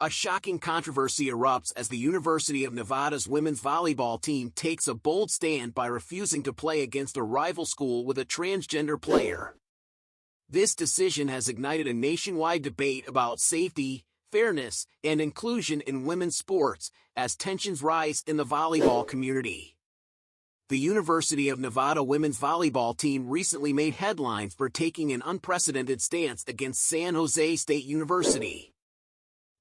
A shocking controversy erupts as the University of Nevada's women's volleyball team takes a bold stand by refusing to play against a rival school with a transgender player. This decision has ignited a nationwide debate about safety, fairness, and inclusion in women's sports as tensions rise in the volleyball community. The University of Nevada women's volleyball team recently made headlines for taking an unprecedented stance against San Jose State University.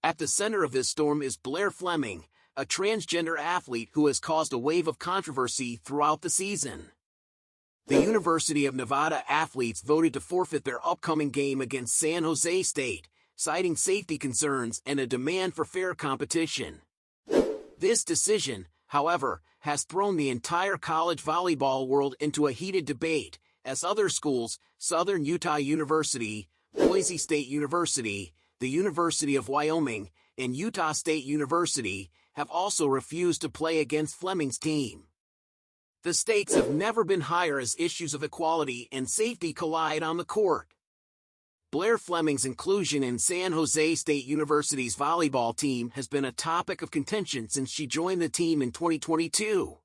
At the center of this storm is Blair Fleming, a transgender athlete who has caused a wave of controversy throughout the season. The University of Nevada athletes voted to forfeit their upcoming game against San Jose State, citing safety concerns and a demand for fair competition. This decision, however, has thrown the entire college volleyball world into a heated debate, as other schools, Southern Utah University, Boise State University, the University of Wyoming, and Utah State University, have also refused to play against Fleming's team. The stakes have never been higher as issues of equality and safety collide on the court. Blair Fleming's inclusion in San Jose State University's volleyball team has been a topic of contention since she joined the team in 2022.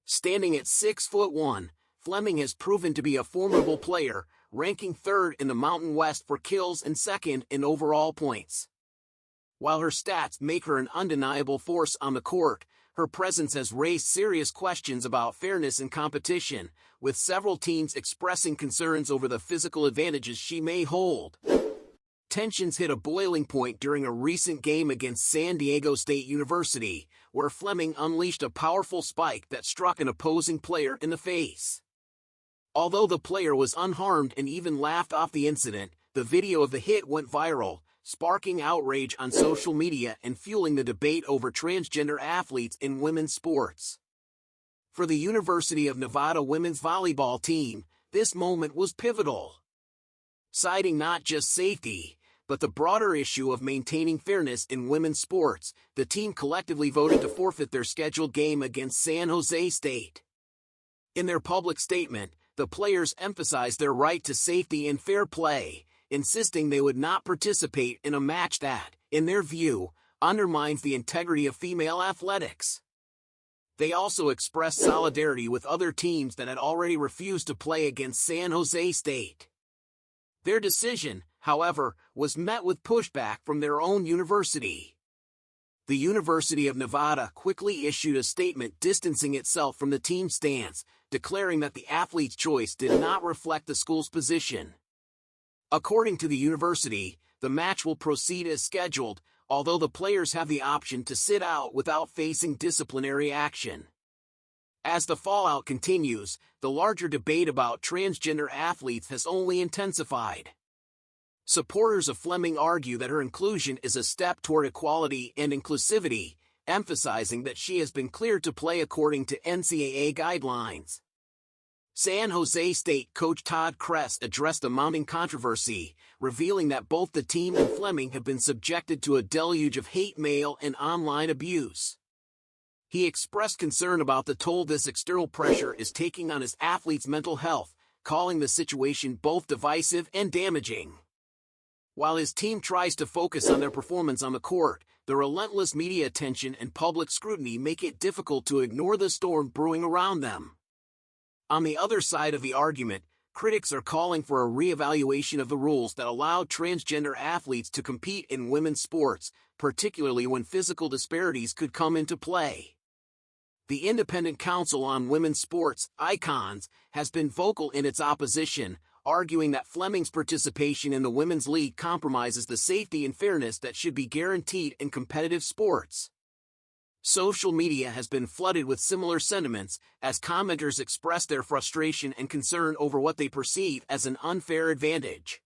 Standing at 6'1", Fleming has proven to be a formidable player, ranking third in the Mountain West for kills and second in overall points. While her stats make her an undeniable force on the court, her presence has raised serious questions about fairness in competition, with several teams expressing concerns over the physical advantages she may hold. Tensions hit a boiling point during a recent game against San Diego State University, where Fleming unleashed a powerful spike that struck an opposing player in the face. Although the player was unharmed and even laughed off the incident, the video of the hit went viral, sparking outrage on social media and fueling the debate over transgender athletes in women's sports. For the University of Nevada women's volleyball team, this moment was pivotal. Citing not just safety, but the broader issue of maintaining fairness in women's sports, the team collectively voted to forfeit their scheduled game against San Jose State. In their public statement, the players emphasized their right to safety and fair play, insisting they would not participate in a match that, in their view, undermines the integrity of female athletics. They also expressed solidarity with other teams that had already refused to play against San Jose State. Their decision, however, was met with pushback from their own university. The University of Nevada quickly issued a statement distancing itself from the team's stance, declaring that the athlete's choice did not reflect the school's position. According to the university, the match will proceed as scheduled, although the players have the option to sit out without facing disciplinary action. As the fallout continues, the larger debate about transgender athletes has only intensified. Supporters of Fleming argue that her inclusion is a step toward equality and inclusivity, emphasizing that she has been cleared to play according to NCAA guidelines. San Jose State coach Todd Kress addressed the mounting controversy, revealing that both the team and Fleming have been subjected to a deluge of hate mail and online abuse. He expressed concern about the toll this external pressure is taking on his athletes' mental health, calling the situation both divisive and damaging. While his team tries to focus on their performance on the court, the relentless media attention and public scrutiny make it difficult to ignore the storm brewing around them. On the other side of the argument, critics are calling for a re-evaluation of the rules that allow transgender athletes to compete in women's sports, particularly when physical disparities could come into play. The Independent Council on Women's Sports, ICONS, has been vocal in its opposition, arguing that Fleming's participation in the Women's League compromises the safety and fairness that should be guaranteed in competitive sports. Social media has been flooded with similar sentiments, as commenters express their frustration and concern over what they perceive as an unfair advantage.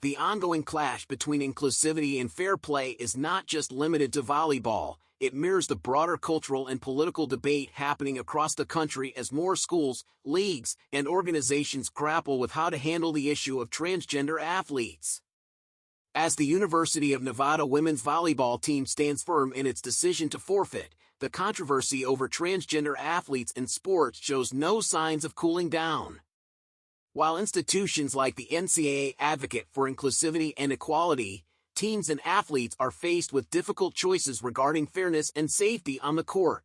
The ongoing clash between inclusivity and fair play is not just limited to volleyball, it mirrors the broader cultural and political debate happening across the country as more schools, leagues, and organizations grapple with how to handle the issue of transgender athletes. As the University of Nevada women's volleyball team stands firm in its decision to forfeit, the controversy over transgender athletes in sports shows no signs of cooling down. While institutions like the NCAA advocate for inclusivity and equality, teams and athletes are faced with difficult choices regarding fairness and safety on the court.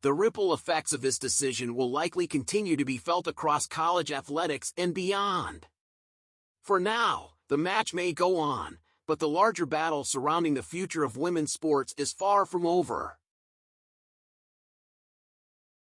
The ripple effects of this decision will likely continue to be felt across college athletics and beyond. For now, the match may go on, but the larger battle surrounding the future of women's sports is far from over.